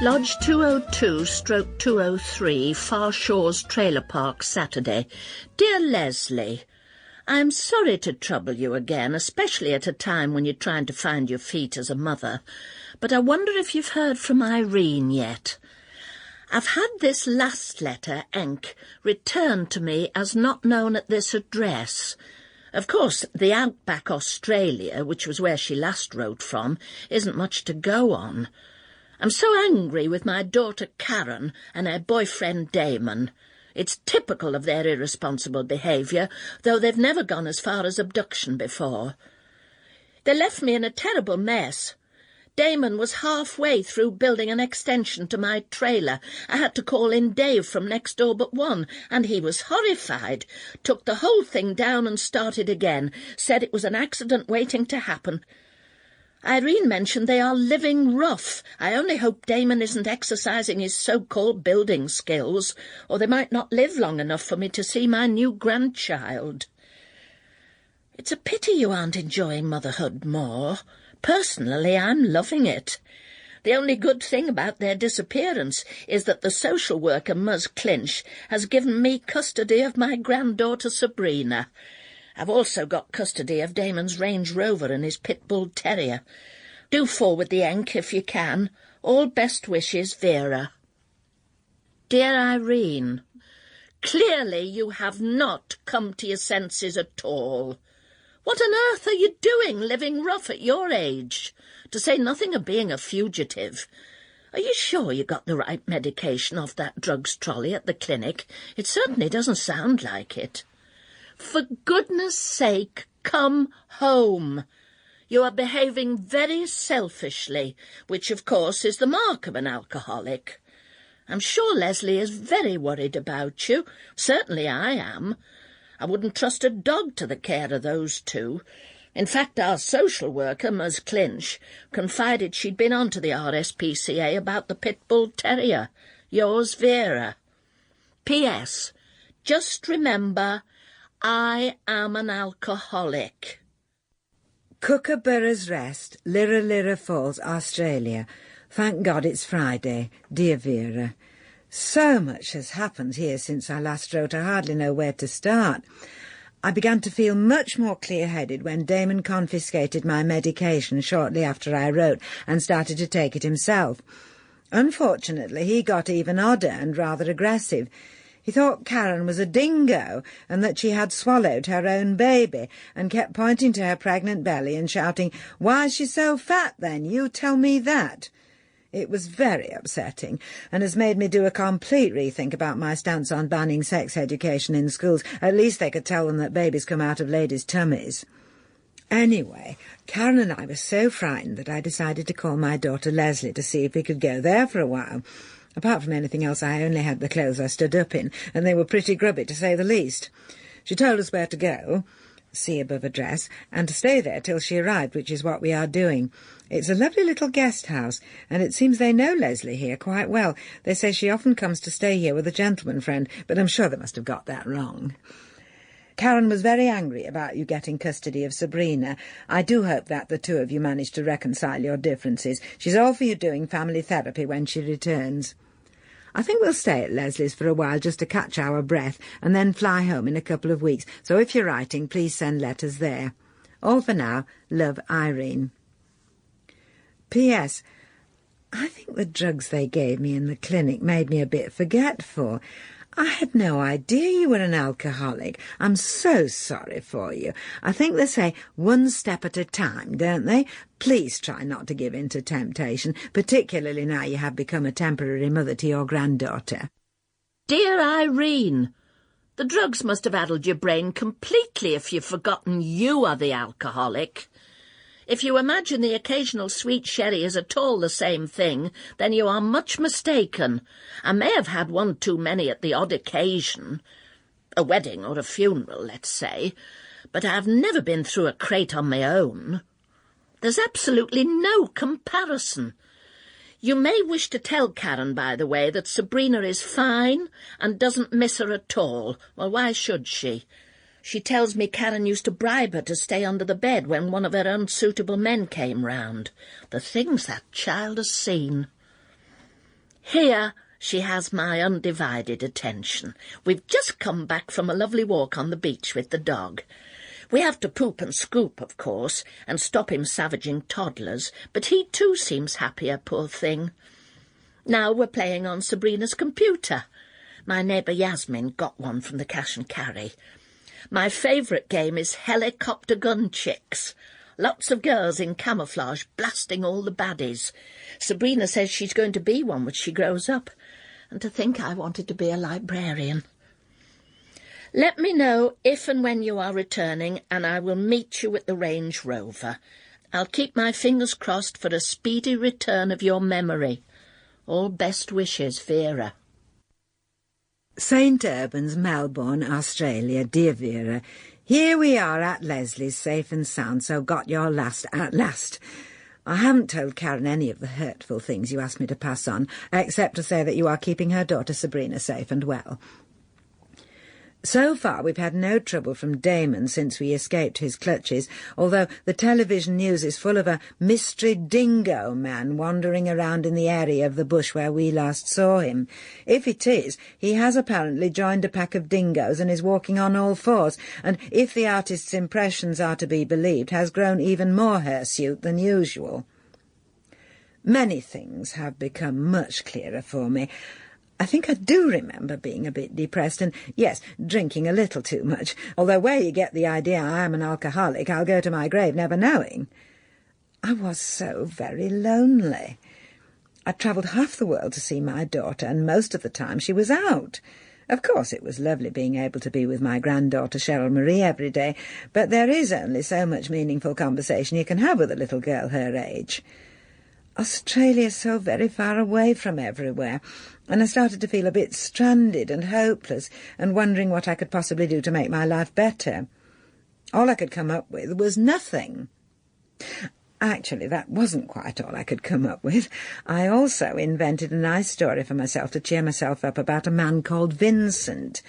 Lodge 202/203, Far Shores Trailer Park, Saturday. Dear Lesley, I'm sorry to trouble you again, especially at a time when you're trying to find your feet as a mother, but I wonder if you've heard from Irene yet. I've had this last letter, Enk, returned to me as not known at this address. Of course, the Outback Australia, which was where she last wrote from, isn't much to go on. I'm so angry with my daughter Karen and her boyfriend Damon. It's typical of their irresponsible behaviour, though they've never gone as far as abduction before. They left me in a terrible mess. Damon was halfway through building an extension to my trailer. I had to call in Dave from next door but one, and he was horrified. Took the whole thing down and started again. Said it was an accident waiting to happen. Irene mentioned they are living rough. I only hope Damon isn't exercising his so-called building skills, or they might not live long enough for me to see my new grandchild. It's a pity you aren't enjoying motherhood more. Personally, I'm loving it. The only good thing about their disappearance is that the social worker, Ms. Clinch, has given me custody of my granddaughter Sabrina. I've also got custody of Damon's Range Rover and his pit bull terrier. Do forward the Enk if you can. All best wishes, Vera. Dear Irene, clearly you have not come to your senses at all. What on earth are you doing living rough at your age, to say nothing of being a fugitive? Are you sure you got the right medication off that drugs trolley at the clinic? It certainly doesn't sound like it. For goodness sake, come home. You are behaving very selfishly, which, of course, is the mark of an alcoholic. I'm sure Lesley is very worried about you. Certainly I am. I wouldn't trust a dog to the care of those two. In fact, our social worker, Ms. Clinch, confided she'd been on to the RSPCA about the pit bull terrier. Yours, Vera. P.S. Just remember, I am an alcoholic. Kookaburra's Rest, Lira Falls, Australia. Thank God it's Friday, dear Vera. So much has happened here since I last wrote, I hardly know where to start. I began to feel much more clear-headed when Damon confiscated my medication shortly after I wrote and started to take it himself. Unfortunately, he got even odder and rather aggressive. He thought Karen was a dingo and that she had swallowed her own baby, and kept pointing to her pregnant belly and shouting, "Why is she so fat then? You tell me that." It was very upsetting, and has made me do a complete rethink about my stance on banning sex education in schools. At least they could tell them that babies come out of ladies' tummies. Anyway, Karen and I were so frightened that I decided to call my daughter Lesley to see if we could go there for a while. Apart from anything else, I only had the clothes I stood up in, and they were pretty grubby, to say the least. She told us where to go, see above address, and to stay there till she arrived, which is what we are doing. It's a lovely little guest house, and it seems they know Lesley here quite well. They say she often comes to stay here with a gentleman friend, but I'm sure they must have got that wrong. Karen was very angry about you getting custody of Sabrina. I do hope that the two of you manage to reconcile your differences. She's all for you doing family therapy when she returns. I think we'll stay at Leslie's for a while just to catch our breath and then fly home in a couple of weeks, so if you're writing, please send letters there. All for now. Love, Irene. P.S. I think the drugs they gave me in the clinic made me a bit forgetful. I had no idea you were an alcoholic. I'm so sorry for you. I think they say one step at a time, don't they? Please try not to give in to temptation, particularly now you have become a temporary mother to your granddaughter. Dear Irene, the drugs must have addled your brain completely if you've forgotten you are the alcoholic. If you imagine the occasional sweet sherry is at all the same thing, then you are much mistaken. I may have had one too many at the odd occasion, a wedding or a funeral, let's say, but I've never been through a crate on my own. There's absolutely no comparison. You may wish to tell Karen, by the way, that Sabrina is fine and doesn't miss her at all. Well, why should she? She tells me Karen used to bribe her to stay under the bed when one of her unsuitable men came round. The things that child has seen. Here she has my undivided attention. We've just come back from a lovely walk on the beach with the dog. We have to poop and scoop, of course, and stop him savaging toddlers, but he too seems happier, poor thing. Now we're playing on Sabrina's computer. My neighbour Yasmin got one from the cash and carry. My favourite game is helicopter gun chicks. Lots of girls in camouflage blasting all the baddies. Sabrina says she's going to be one when she grows up. And to think I wanted to be a librarian. Let me know if and when you are returning, and I will meet you at the Range Rover. I'll keep my fingers crossed for a speedy return of your memory. All best wishes, Vera. St Albans, Melbourne, Australia. Dear Vera, here we are at Leslie's, safe and sound, so got your last at last. I haven't told Karen any of the hurtful things you asked me to pass on, except to say that you are keeping her daughter Sabrina safe and well. So far we've had no trouble from Damon since we escaped his clutches, although the television news is full of a mystery dingo man wandering around in the area of the bush where we last saw him. If it is, he has apparently joined a pack of dingoes and is walking on all fours, and if the artist's impressions are to be believed, has grown even more hirsute than usual. Many things have become much clearer for me. I think I do remember being a bit depressed and, yes, drinking a little too much, although where you get the idea I am an alcoholic, I'll go to my grave never knowing. I was so very lonely. I travelled half the world to see my daughter, and most of the time she was out. Of course, it was lovely being able to be with my granddaughter Cheryl Marie every day, but there is only so much meaningful conversation you can have with a little girl her age. Australia's so very far away from everywhere, and I started to feel a bit stranded and hopeless and wondering what I could possibly do to make my life better. All I could come up with was nothing. Actually, that wasn't quite all I could come up with. I also invented a nice story for myself to cheer myself up about a man called Vincent.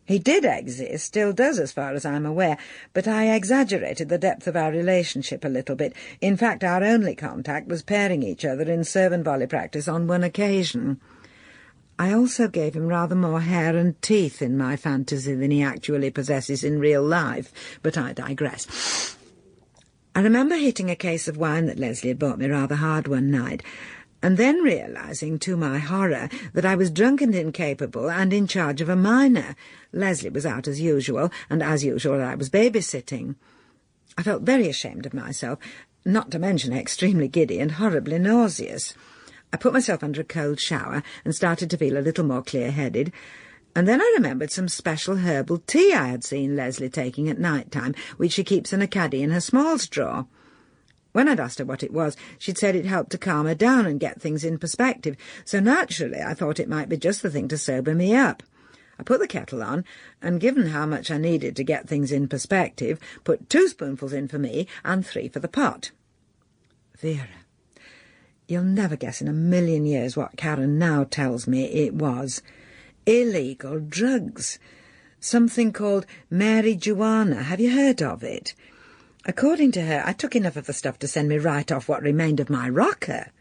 He did exist, still does as far as I'm aware, but I exaggerated the depth of our relationship a little bit. In fact, our only contact was pairing each other in serve and volley practice on one occasion. I also gave him rather more hair and teeth in my fantasy than he actually possesses in real life, but I digress. I remember hitting a case of wine that Lesley had bought me rather hard one night, and then realising, to my horror, that I was drunk and incapable and in charge of a minor. Lesley was out as usual, and as usual I was babysitting. I felt very ashamed of myself, not to mention extremely giddy and horribly nauseous. I put myself under a cold shower and started to feel a little more clear-headed, and then I remembered some special herbal tea I had seen Lesley taking at night-time, which she keeps in a caddy in her smalls drawer. When I'd asked her what it was, she'd said it helped to calm her down and get things in perspective, so naturally I thought it might be just the thing to sober me up. I put the kettle on, and given how much I needed to get things in perspective, put 2 spoonfuls in for me and 3 for the pot. Vera, you'll never guess in a million years what Karen now tells me it was. Illegal drugs. Something called marijuana. Have you heard of it? According to her, I took enough of the stuff to send me right off what remained of my rocker.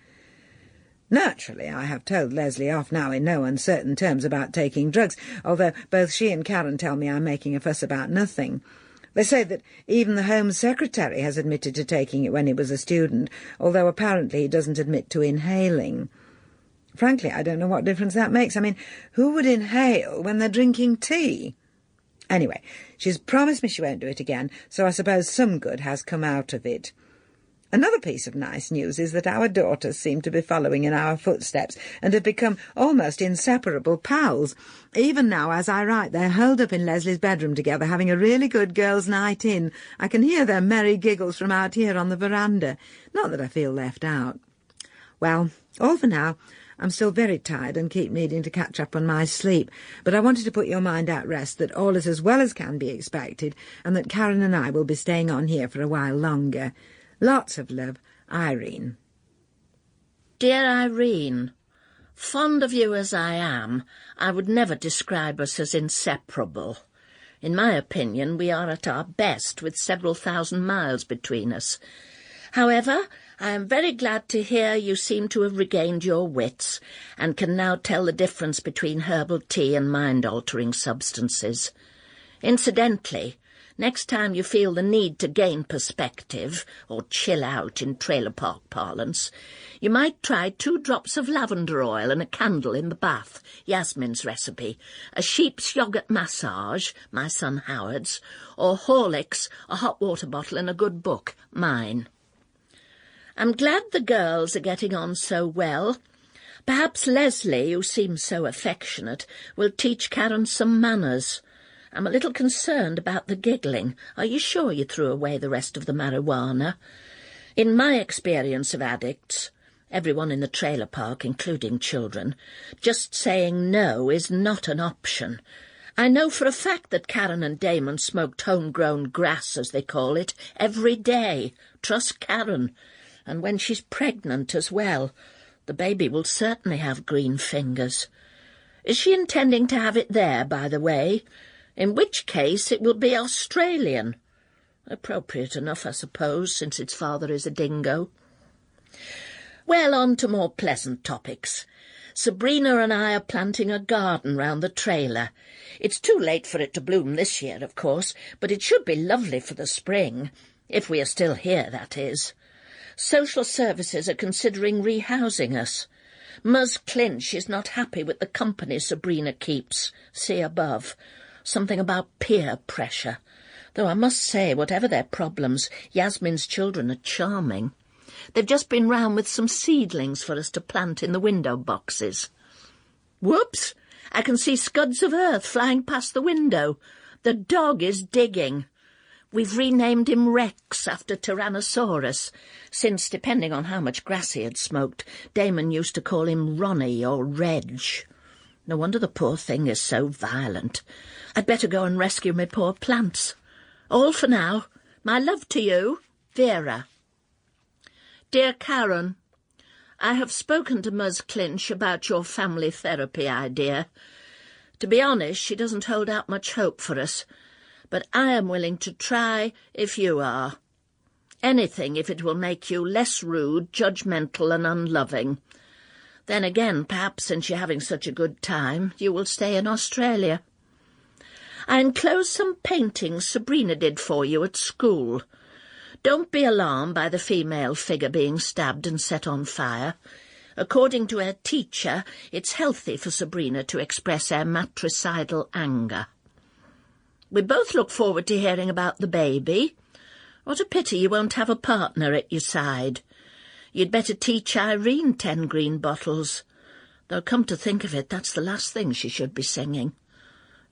Naturally, I have told Lesley off now in no uncertain terms about taking drugs, although both she and Karen tell me I'm making a fuss about nothing. They say that even the Home Secretary has admitted to taking it when he was a student, although apparently he doesn't admit to inhaling. Frankly, I don't know what difference that makes. I mean, who would inhale when they're drinking tea? Anyway, she's promised me she won't do it again, so I suppose some good has come out of it. Another piece of nice news is that our daughters seem to be following in our footsteps and have become almost inseparable pals. Even now, as I write, they're holed up in Leslie's bedroom together, having a really good girls' night in. I can hear their merry giggles from out here on the veranda. Not that I feel left out. Well, all for now. I'm still very tired and keep needing to catch up on my sleep, but I wanted to put your mind at rest that all is as well as can be expected, and that Karen and I will be staying on here for a while longer. Lots of love, Irene. Dear Irene, fond of you as I am, I would never describe us as inseparable. In my opinion, we are at our best with several thousand miles between us. However, I am very glad to hear you seem to have regained your wits and can now tell the difference between herbal tea and mind-altering substances. Incidentally, next time you feel the need to gain perspective, or chill out in trailer park parlance, you might try 2 drops of lavender oil and a candle in the bath, Yasmin's recipe, a sheep's yoghurt massage, my son Howard's, or Horlicks, a hot water bottle and a good book, mine. I'm glad the girls are getting on so well. Perhaps Lesley, who seems so affectionate, will teach Karen some manners. I'm a little concerned about the giggling. Are you sure you threw away the rest of the marijuana? In my experience of addicts, everyone in the trailer park, including children, just saying no is not an option. I know for a fact that Karen and Damon smoked homegrown grass, as they call it, every day. Trust Karen. And when she's pregnant as well, the baby will certainly have green fingers. Is she intending to have it there, by the way? In which case it will be Australian. Appropriate enough, I suppose, since its father is a dingo. Well, on to more pleasant topics. Sabrina and I are planting a garden round the trailer. It's too late for it to bloom this year, of course, but it should be lovely for the spring, if we are still here, that is. Social services are considering rehousing us. Ms. Clinch is not happy with the company Sabrina keeps. See above. Something about peer pressure. Though I must say, whatever their problems, Yasmin's children are charming. They've just been round with some seedlings for us to plant in the window boxes. Whoops! I can see scuds of earth flying past the window. The dog is digging. We've renamed him Rex after Tyrannosaurus, since, depending on how much grass he had smoked, Damon used to call him Ronnie or Reg. No wonder the poor thing is so violent. I'd better go and rescue my poor plants. All for now. My love to you, Vera. Dear Karen, I have spoken to Ms. Clinch about your family therapy idea. To be honest, she doesn't hold out much hope for us, but I am willing to try if you are. Anything if it will make you less rude, judgmental and unloving. Then again, perhaps since you're having such a good time, you will stay in Australia. I enclose some paintings Sabrina did for you at school. Don't be alarmed by the female figure being stabbed and set on fire. According to her teacher, it's healthy for Sabrina to express her matricidal anger. We both look forward to hearing about the baby. What a pity you won't have a partner at your side. You'd better teach Irene 10 green bottles. Though come to think of it, that's the last thing she should be singing.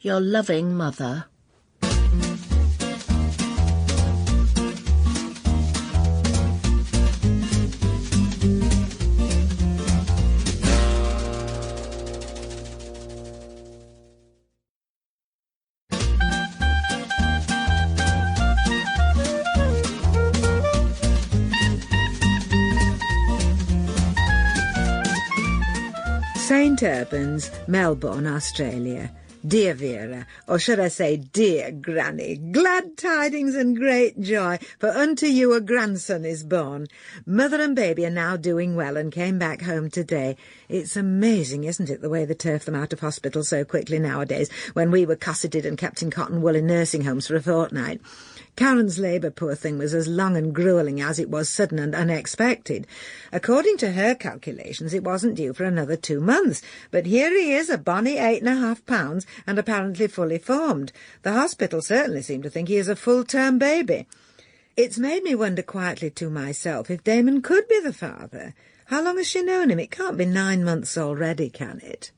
Your loving mother. St Albans, Melbourne, Australia. Dear Vera, or should I say dear Granny, glad tidings and great joy, for unto you a grandson is born. Mother and baby are now doing well and came back home today. It's amazing, isn't it, the way they turf them out of hospital so quickly nowadays, when we were cosseted and kept in cotton wool in nursing homes for a fortnight. Karen's labour, poor thing, was as long and gruelling as it was sudden and unexpected. According to her calculations, it wasn't due for another 2 months, but here he is, a bonny 8.5 pounds, and apparently fully formed. The hospital certainly seem to think he is a full-term baby. It's made me wonder quietly to myself if Damon could be the father. How long has she known him? It can't be 9 months already, can it?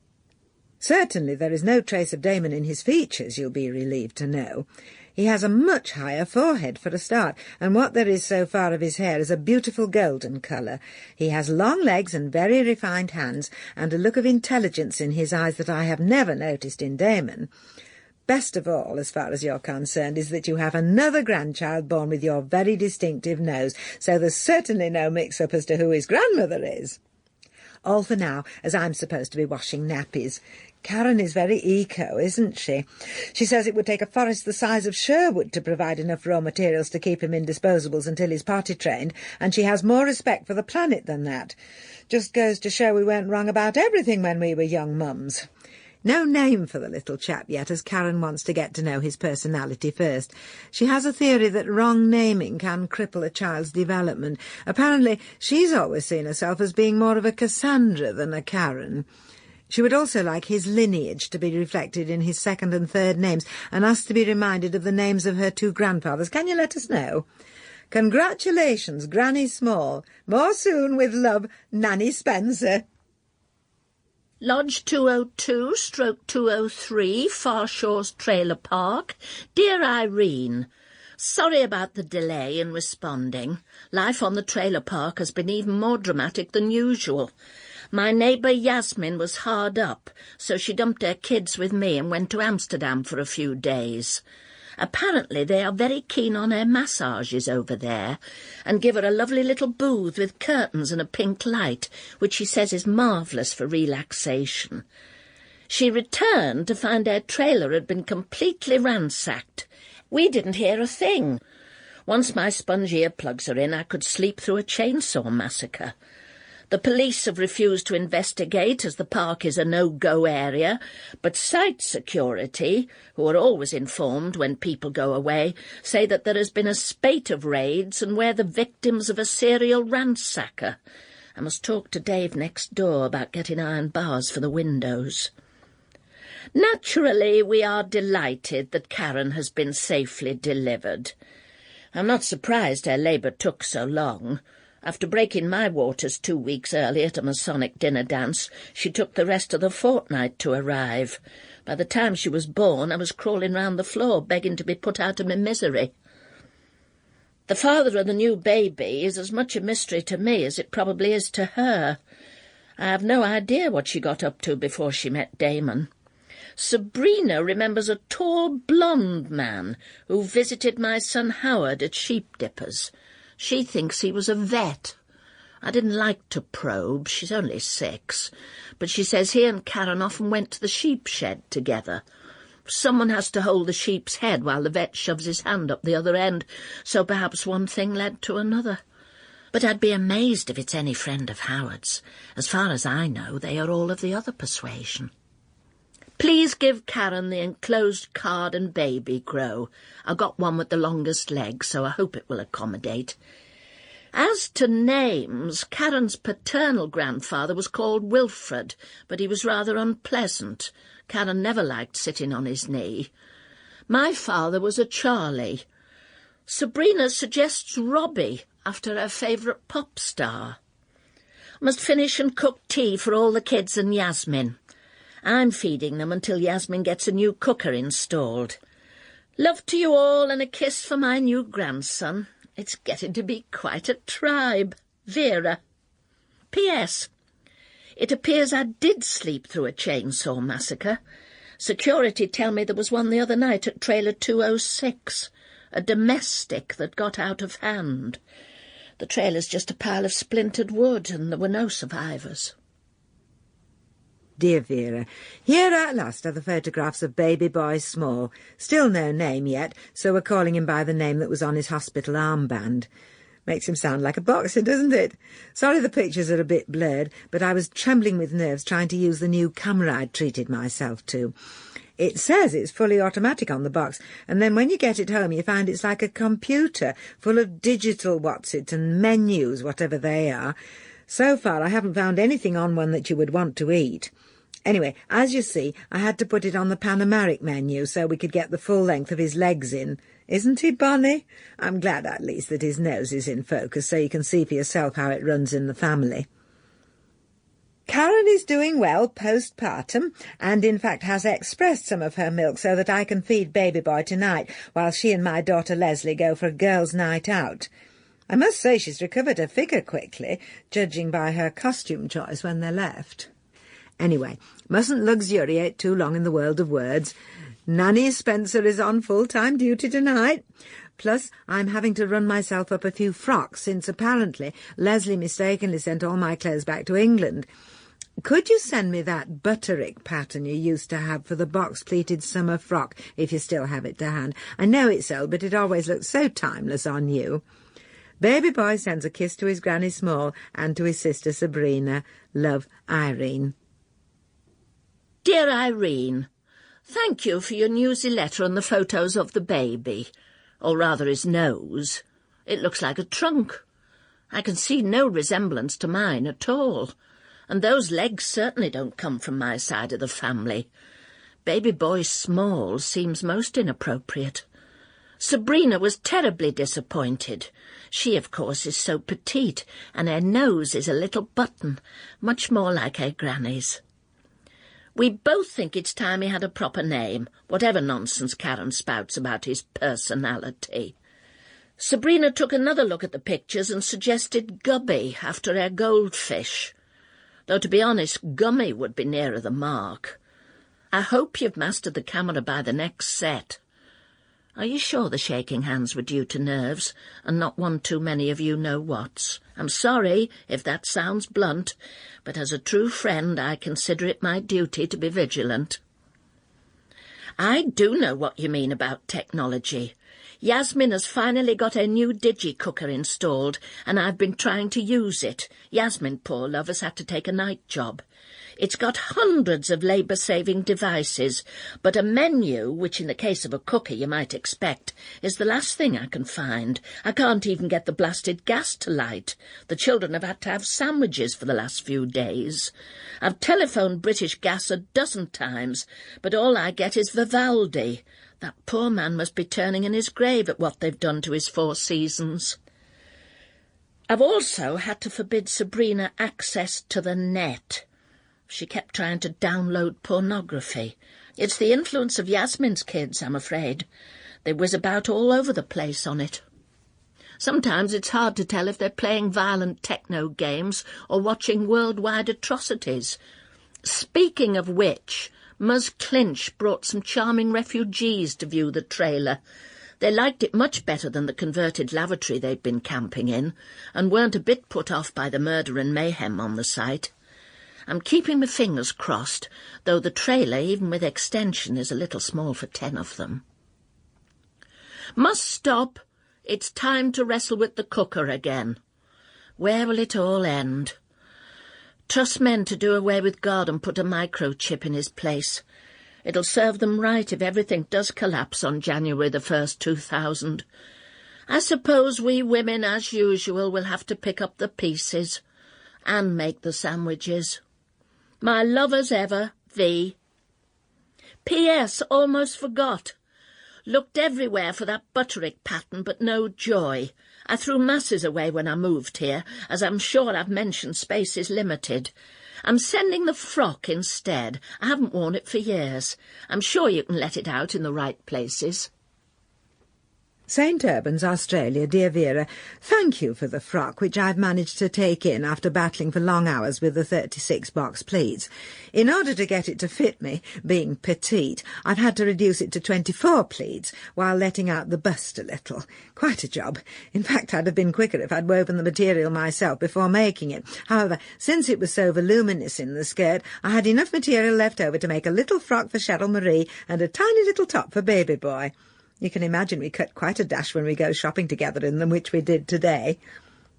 Certainly there is no trace of Damon in his features, you'll be relieved to know. He has a much higher forehead for a start, and what there is so far of his hair is a beautiful golden colour. He has long legs and very refined hands, and a look of intelligence in his eyes that I have never noticed in Damon. Best of all, as far as you're concerned, is that you have another grandchild born with your very distinctive nose, so there's certainly no mix-up as to who his grandmother is. All for now, as I'm supposed to be washing nappies. Karen is very eco, isn't she? She says it would take a forest the size of Sherwood to provide enough raw materials to keep him in disposables until he's potty trained, and she has more respect for the planet than that. Just goes to show we weren't wrong about everything when we were young mums. No name for the little chap yet, as Karen wants to get to know his personality first. She has a theory that wrong naming can cripple a child's development. Apparently, she's always seen herself as being more of a Cassandra than a Karen. She would also like his lineage to be reflected in his second and third names, and asked to be reminded of the names of her 2 grandfathers. Can you let us know? Congratulations, Granny Small. More soon, with love, Nanny Spencer. Lodge 202/203, Farshaw's Trailer Park. Dear Irene, sorry about the delay in responding. Life on the trailer park has been even more dramatic than usual. My neighbour Yasmin was hard up, so she dumped her kids with me and went to Amsterdam for a few days. Apparently they are very keen on her massages over there, and give her a lovely little booth with curtains and a pink light, which she says is marvellous for relaxation. She returned to find her trailer had been completely ransacked. We didn't hear a thing. Once my sponge earplugs are in, I could sleep through a chainsaw massacre. The police have refused to investigate, as the park is a no-go area, but site security, who are always informed when people go away, say that there has been a spate of raids and we're the victims of a serial ransacker. I must talk to Dave next door about getting iron bars for the windows. Naturally, we are delighted that Karen has been safely delivered. I'm not surprised her labour took so long. After breaking my waters 2 weeks early at a Masonic dinner dance, she took the rest of the fortnight to arrive. By the time she was born, I was crawling round the floor, begging to be put out of my misery. The father of the new baby is as much a mystery to me as it probably is to her. I have no idea what she got up to before she met Damon. Sabrina remembers a tall, blonde man who visited my son Howard at Sheep Dippers. She thinks he was a vet. I didn't like to probe, she's only 6, but she says he and Karen often went to the sheep shed together. Someone has to hold the sheep's head while the vet shoves his hand up the other end, so perhaps one thing led to another. But I'd be amazed if it's any friend of Howard's. As far as I know, they are all of the other persuasion. Please give Karen the enclosed card and baby grow. I got one with the longest legs, so I hope it will accommodate. As to names, Karen's paternal grandfather was called Wilfred, but he was rather unpleasant. Karen never liked sitting on his knee. My father was a Charlie. Sabrina suggests Robbie, after her favourite pop star. Must finish and cook tea for all the kids and Yasmin. I'm feeding them until Yasmin gets a new cooker installed. Love to you all, and a kiss for my new grandson. It's getting to be quite a tribe. Vera. P.S. It appears I did sleep through a chainsaw massacre. Security tell me there was one the other night at trailer 206, a domestic that got out of hand. The trailer's just a pile of splintered wood, and there were no survivors. Dear Vera, here at last are the photographs of baby boy Small. Still no name yet, so we're calling him by the name that was on his hospital armband. Makes him sound like a boxer, doesn't it? Sorry the pictures are a bit blurred, but I was trembling with nerves trying to use the new camera I'd treated myself to. It says it's fully automatic on the box, and then when you get it home you find it's like a computer, full of digital what's-it and menus, whatever they are. So far I haven't found anything on one that you would want to eat. Anyway, as you see, I had to put it on the panoramic menu so we could get the full length of his legs in. Isn't he, Bonnie? I'm glad at least that his nose is in focus so you can see for yourself how it runs in the family. Karen is doing well postpartum, and in fact has expressed some of her milk so that I can feed baby boy tonight while she and my daughter Lesley go for a girls' night out. I must say she's recovered her figure quickly, judging by her costume choice when they left. Anyway, mustn't luxuriate too long in the world of words. Nanny Spencer is on full-time duty tonight. Plus, I'm having to run myself up a few frocks, since apparently Lesley mistakenly sent all my clothes back to England. Could you send me that butterick pattern you used to have for the box-pleated summer frock, if you still have it to hand? I know it's old, but it always looks so timeless on you. Baby boy sends a kiss to his granny Small and to his sister Sabrina. Love, Irene. Dear Irene, thank you for your newsy letter and the photos of the baby, or rather his nose. It looks like a trunk. I can see no resemblance to mine at all. And those legs certainly don't come from my side of the family. Baby boy Small seems most inappropriate. Sabrina was terribly disappointed. She, of course, is so petite, and her nose is a little button, much more like her granny's. We both think it's time he had a proper name, whatever nonsense Karen spouts about his personality. Sabrina took another look at the pictures and suggested Gubby after her goldfish. Though, to be honest, Gummy would be nearer the mark. I hope you've mastered the camera by the next set. Are you sure the shaking hands were due to nerves, and not one too many of you-know-whats? I'm sorry if that sounds blunt, but as a true friend I consider it my duty to be vigilant. I do know what you mean about technology. Yasmin has finally got her new digi-cooker installed, and I've been trying to use it. Yasmin, poor love, has had to take a night job. It's got hundreds of labour-saving devices, but a menu, which in the case of a cooker you might expect, is the last thing I can find. I can't even get the blasted gas to light. The children have had to have sandwiches for the last few days. I've telephoned British Gas a dozen times, but all I get is Vivaldi. That poor man must be turning in his grave at what they've done to his Four Seasons. I've also had to forbid Sabrina access to the net. She kept trying to download pornography. It's the influence of Yasmin's kids, I'm afraid. They whiz about all over the place on it. Sometimes it's hard to tell if they're playing violent techno games or watching worldwide atrocities. Speaking of which, Ms. Clinch brought some charming refugees to view the trailer. They liked it much better than the converted lavatory they'd been camping in, and weren't a bit put off by the murder and mayhem on the site. I'm keeping my fingers crossed, though the trailer, even with extension, is a little small for 10 of them. Must stop. It's time to wrestle with the cooker again. Where will it all end? Trust men to do away with God and put a microchip in his place. It'll serve them right if everything does collapse on January the 1st, 2000. I suppose we women, as usual, will have to pick up the pieces and make the sandwiches. My love as ever, V. P.S. Almost forgot. Looked everywhere for that butterick pattern, but no joy. I threw masses away when I moved here, as I'm sure I've mentioned space is limited. I'm sending the frock instead. I haven't worn it for years. I'm sure you can let it out in the right places. St. Albans, Australia. Dear Vera, thank you for the frock, which I've managed to take in after battling for long hours with the 36-box pleats. In order to get it to fit me, being petite, I've had to reduce it to 24 pleats, while letting out the bust a little. Quite a job. In fact, I'd have been quicker if I'd woven the material myself before making it. However, since it was so voluminous in the skirt, I had enough material left over to make a little frock for Cheryl Marie and a tiny little top for baby boy. You can imagine we cut quite a dash when we go shopping together in them, which we did today.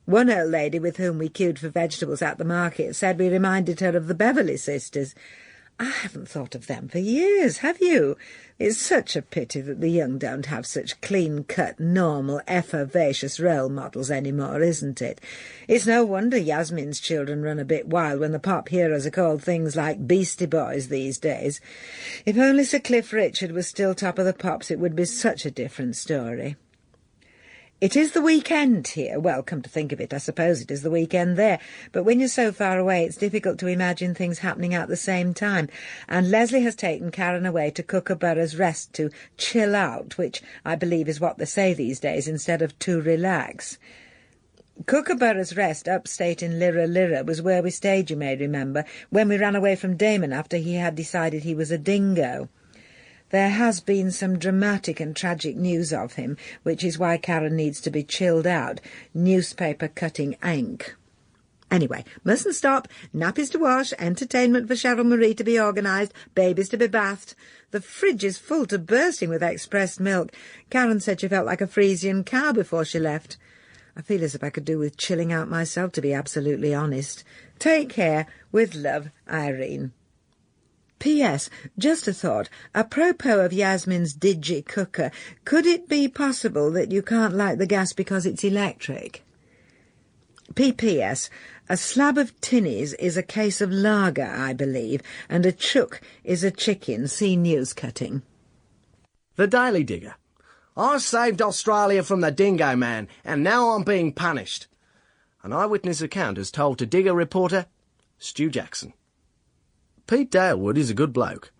One old lady with whom we queued for vegetables at the market said we reminded her of the Beverley sisters. I haven't thought of them for years, have you? It's such a pity that the young don't have such clean-cut, normal, effervacious role models anymore, isn't it? It's no wonder Yasmin's children run a bit wild when the pop heroes are called things like Beastie Boys these days. If only Sir Cliff Richard was still top of the pops, it would be such a different story. It is the weekend here. Well, come to think of it, I suppose it is the weekend there. But when you're so far away, it's difficult to imagine things happening at the same time. And Lesley has taken Karen away to Kookaburra's Rest to chill out, which I believe is what they say these days instead of to relax. Kookaburra's Rest, upstate in Lira was where we stayed, you may remember, when we ran away from Damon after he had decided he was a dingo. There has been some dramatic and tragic news of him, which is why Karen needs to be chilled out. Newspaper cutting ink. Anyway, mustn't stop. Nappies to wash, entertainment for Cheryl Marie to be organised, babies to be bathed. The fridge is full to bursting with expressed milk. Karen said she felt like a Frisian cow before she left. I feel as if I could do with chilling out myself, to be absolutely honest. Take care. With love, Irene. P.S. Just a thought. Apropos of Yasmin's digi cooker, could it be possible that you can't light the gas because it's electric? P.P.S. A slab of tinnies is a case of lager, I believe, and a chook is a chicken. See news cutting. The Daily Digger. I saved Australia from the dingo man, and now I'm being punished. An eyewitness account is told to Digger reporter Stu Jackson. Pete Dalewood is a good bloke.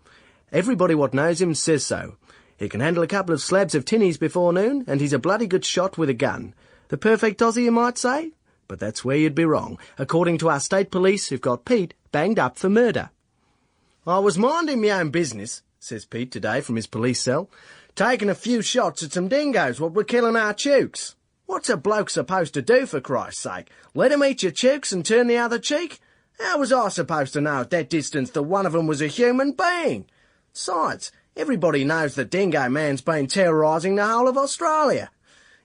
Everybody what knows him says so. He can handle a couple of slabs of tinnies before noon, and he's a bloody good shot with a gun. The perfect Aussie, you might say? But that's where you'd be wrong, according to our state police who've got Pete banged up for murder. I was minding my own business, says Pete today from his police cell, taking a few shots at some dingoes what were killing our chooks. What's a bloke supposed to do, for Christ's sake? Let 'em eat your chooks and turn the other cheek? How was I supposed to know at that distance that one of 'em was a human being? Besides, everybody knows the dingo man's been terrorising the whole of Australia.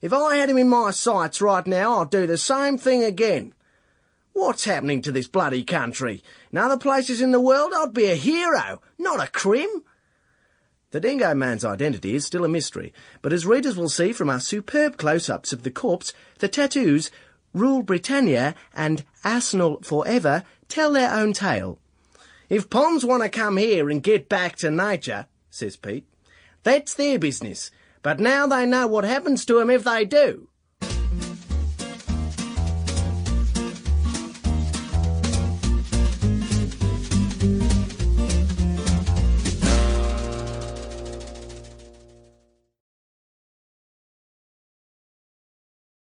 If I had him in my sights right now, I'd do the same thing again. What's happening to this bloody country? In other places in the world, I'd be a hero, not a crim. The dingo man's identity is still a mystery, but as readers will see from our superb close-ups of the corpse, the tattoos Rule Britannia and Arsenal Forever tell their own tale. If ponds want to come here and get back to nature, says Pete, that's their business. But now they know what happens to 'em if they do.